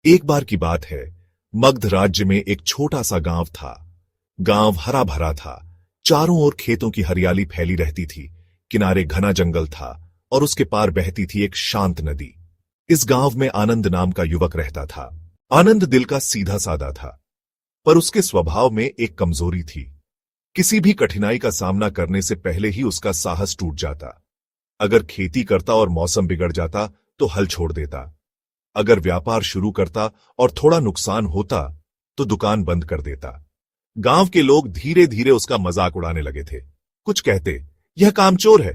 एक बार की बात है, मगध राज्य में एक छोटा सा गांव था। गांव हरा भरा था, चारों ओर खेतों की हरियाली फैली रहती थी, किनारे घना जंगल था और उसके पार बहती थी एक शांत नदी। इस गांव में आनंद नाम का युवक रहता था। आनंद दिल का सीधा साधा था, पर उसके स्वभाव में एक कमजोरी थी। किसी भी कठिनाई का सामना करने से पहले ही उसका साहस टूट जाता। अगर खेती करता और मौसम बिगड़ जाता तो हल छोड़ देता। अगर व्यापार शुरू करता और थोड़ा नुकसान होता तो दुकान बंद कर देता। गांव के लोग धीरे धीरे उसका मजाक उड़ाने लगे थे। कुछ कहते यह कामचोर है,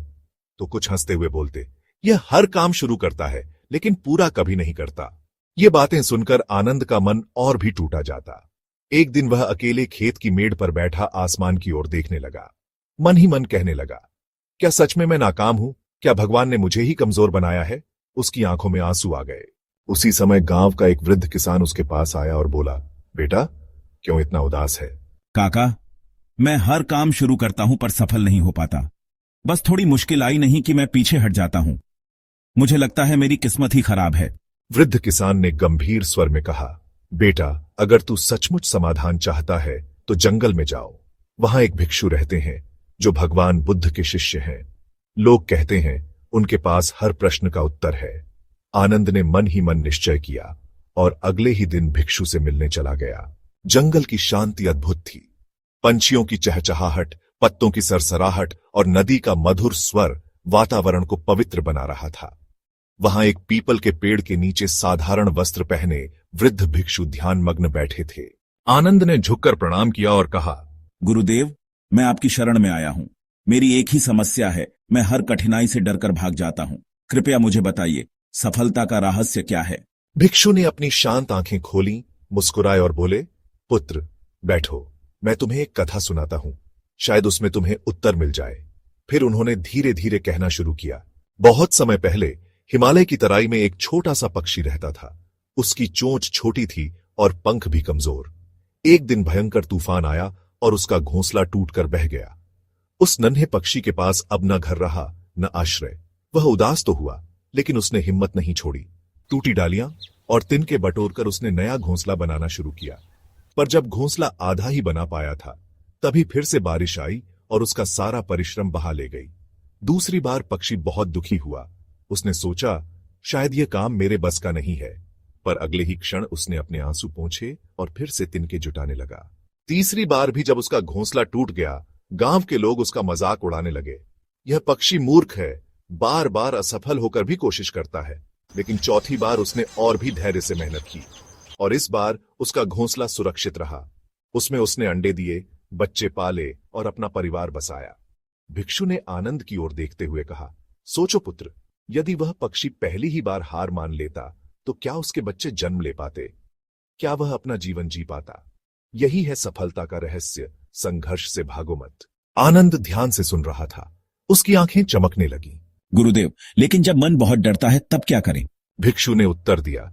तो कुछ हंसते हुए बोलते यह हर काम शुरू करता है लेकिन पूरा कभी नहीं करता। ये बातें सुनकर आनंद का मन और भी टूटा जाता। एक दिन वह अकेले खेत की मेड़ पर बैठा आसमान की ओर देखने लगा। मन ही मन कहने लगा, क्या सच में मैं नाकाम हूं? क्या भगवान ने मुझे ही कमजोर बनाया है? उसकी आंखों में आंसू आ गए। उसी समय गांव का एक वृद्ध किसान उसके पास आया और बोला, बेटा, क्यों इतना उदास है? काका, मैं हर काम शुरू करता हूं पर सफल नहीं हो पाता। बस थोड़ी मुश्किल आई नहीं कि मैं पीछे हट जाता हूं। मुझे लगता है मेरी किस्मत ही खराब है। वृद्ध किसान ने गंभीर स्वर में कहा, बेटा, अगर तू सचमुच समाधान चाहता है तो जंगल में जाओ। वहां एक भिक्षु रहते हैं जो भगवान बुद्ध के शिष्य हैं। लोग कहते हैं उनके पास हर प्रश्न का उत्तर है। आनंद ने मन ही मन निश्चय किया और अगले ही दिन भिक्षु से मिलने चला गया। जंगल की शांति अद्भुत थी। पंछियों की चहचहाहट, पत्तों की सरसराहट और नदी का मधुर स्वर वातावरण को पवित्र बना रहा था। वहां एक पीपल के पेड़ के नीचे साधारण वस्त्र पहने वृद्ध भिक्षु ध्यानमग्न बैठे थे। आनंद ने झुककर प्रणाम किया और कहा, गुरुदेव, मैं आपकी शरण में आया हूं। मेरी एक ही समस्या है, मैं हर कठिनाई से डरकर भाग जाता हूं। कृपया मुझे बताइए, सफलता का रहस्य क्या है? भिक्षु ने अपनी शांत आंखें खोली, मुस्कुराए और बोले, पुत्र, बैठो, मैं तुम्हें एक कथा सुनाता हूं। शायद उसमें तुम्हें उत्तर मिल जाए। फिर उन्होंने धीरे धीरे कहना शुरू किया। बहुत समय पहले हिमालय की तराई में एक छोटा सा पक्षी रहता था। उसकी चोंच छोटी थी और पंख भी कमजोर। एक दिन भयंकर तूफान आया और उसका घोंसला टूटकर बह गया। उस नन्हे पक्षी के पास अब न घर रहा न आश्रय। वह उदास तो हुआ, लेकिन उसने हिम्मत नहीं छोड़ी। टूटी डालियां और तिनके बटोरकर उसने नया घोंसला बनाना शुरू किया। पर जब घोंसला आधा ही बना पाया था, तभी फिर से बारिश आई और उसका सारा परिश्रम बहा ले गई। दूसरी बार पक्षी बहुत दुखी हुआ। उसने सोचा, शायद यह काम मेरे बस का नहीं है। पर अगले ही क्षण उसने अपने आंसू पोंछे और फिर से तिनके जुटाने लगा। तीसरी बार भी जब उसका घोंसला टूट गया, गांव के लोग उसका मजाक उड़ाने लगे। यह पक्षी मूर्ख है, बार बार असफल होकर भी कोशिश करता है। लेकिन चौथी बार उसने और भी धैर्य से मेहनत की और इस बार उसका घोंसला सुरक्षित रहा। उसमें उसने अंडे दिए, बच्चे पाले और अपना परिवार बसाया। भिक्षु ने आनंद की ओर देखते हुए कहा, सोचो पुत्र, यदि वह पक्षी पहली ही बार हार मान लेता तो क्या उसके बच्चे जन्म ले पाते? क्या वह अपना जीवन जी पाता? यही है सफलता का रहस्य, संघर्ष से भागो मत। आनंद ध्यान से सुन रहा था। उसकी आंखें चमकने लगी। गुरुदेव, लेकिन जब मन बहुत डरता है तब क्या करें? भिक्षु ने उत्तर दिया,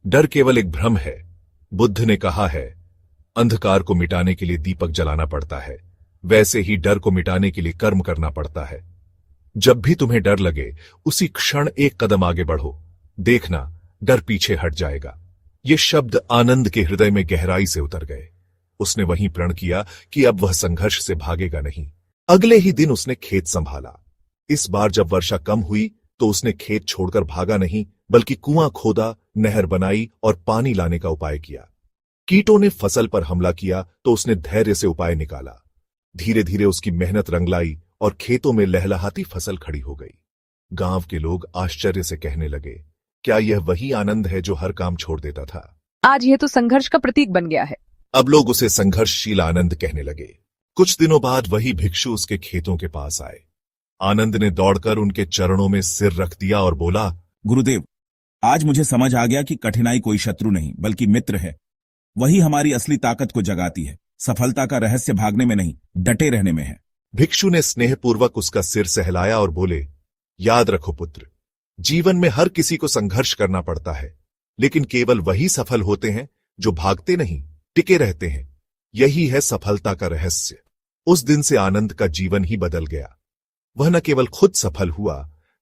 डर केवल एक भ्रम है। बुद्ध ने कहा है, अंधकार को मिटाने के लिए दीपक जलाना पड़ता है, वैसे ही डर को मिटाने के लिए कर्म करना पड़ता है। जब भी तुम्हें डर लगे, उसी क्षण एक कदम आगे बढ़ो। देखना, डर पीछे हट जाएगा। ये शब्द आनंद के हृदय में गहराई से उतर गए। उसने वहीं प्रण किया कि अब वह संघर्ष से भागेगा नहीं। अगले ही दिन उसने खेत संभाला। इस बार जब वर्षा कम हुई तो उसने खेत छोड़कर भागा नहीं, बल्कि कुआं खोदा, नहर बनाई और पानी लाने का उपाय किया। कीटों ने फसल पर हमला किया तो उसने धैर्य से उपाय निकाला। धीरे धीरे उसकी मेहनत रंग लाई और खेतों में लहलहाती फसल खड़ी हो गई। गांव के लोग आश्चर्य से कहने लगे, क्या यह वही आनंद है जो हर काम छोड़ देता था? आज यह तो संघर्ष का प्रतीक बन गया है। अब लोग उसे संघर्षशील आनंद कहने लगे। कुछ दिनों बाद वही भिक्षु उसके खेतों के पास आए। आनंद ने दौड़कर उनके चरणों में सिर रख दिया और बोला, गुरुदेव, आज मुझे समझ आ गया कि कठिनाई कोई शत्रु नहीं बल्कि मित्र है। वही हमारी असली ताकत को जगाती है। सफलता का रहस्य भागने में नहीं, डटे रहने में है। भिक्षु ने स्नेहपूर्वक उसका सिर सहलाया और बोले, याद रखो पुत्र, जीवन में हर किसी को संघर्ष करना पड़ता है, लेकिन केवल वही सफल होते हैं जो भागते नहीं, टिके रहते हैं। यही है सफलता का रहस्य। उस दिन से आनंद का जीवन ही बदल गया। वह न केवल खुद सफल हुआ,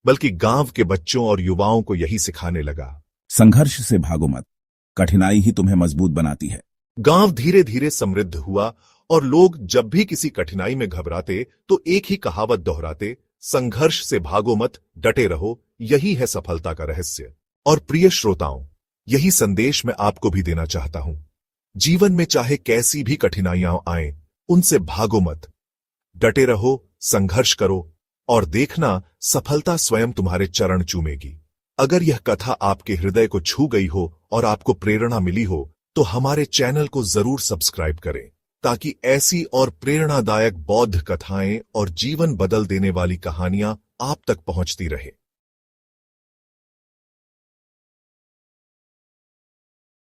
बल्कि गांव के बच्चों और युवाओं को यही सिखाने लगा, संघर्ष से भागो मत, कठिनाई ही तुम्हें मजबूत बनाती है। गांव धीरे धीरे समृद्ध हुआ और लोग जब भी किसी कठिनाई में घबराते तो एक ही कहावत दोहराते, संघर्ष से भागो मत, डटे रहो, यही है सफलता का रहस्य। और प्रिय श्रोताओं, यही संदेश मैं आपको भी देना चाहता हूं। जीवन में चाहे कैसी भी कठिनाइयां आएं, उनसे भागो मत, डटे रहो, संघर्ष करो और देखना सफलता स्वयं तुम्हारे चरण चूमेगी। अगर यह कथा आपके हृदय को छू गई हो और आपको प्रेरणा मिली हो तो हमारे चैनल को जरूर सब्सक्राइब करें ताकि ऐसी और प्रेरणादायक बौद्ध कथाएं और जीवन बदल देने वाली कहानियां आप तक पहुंचती रहे।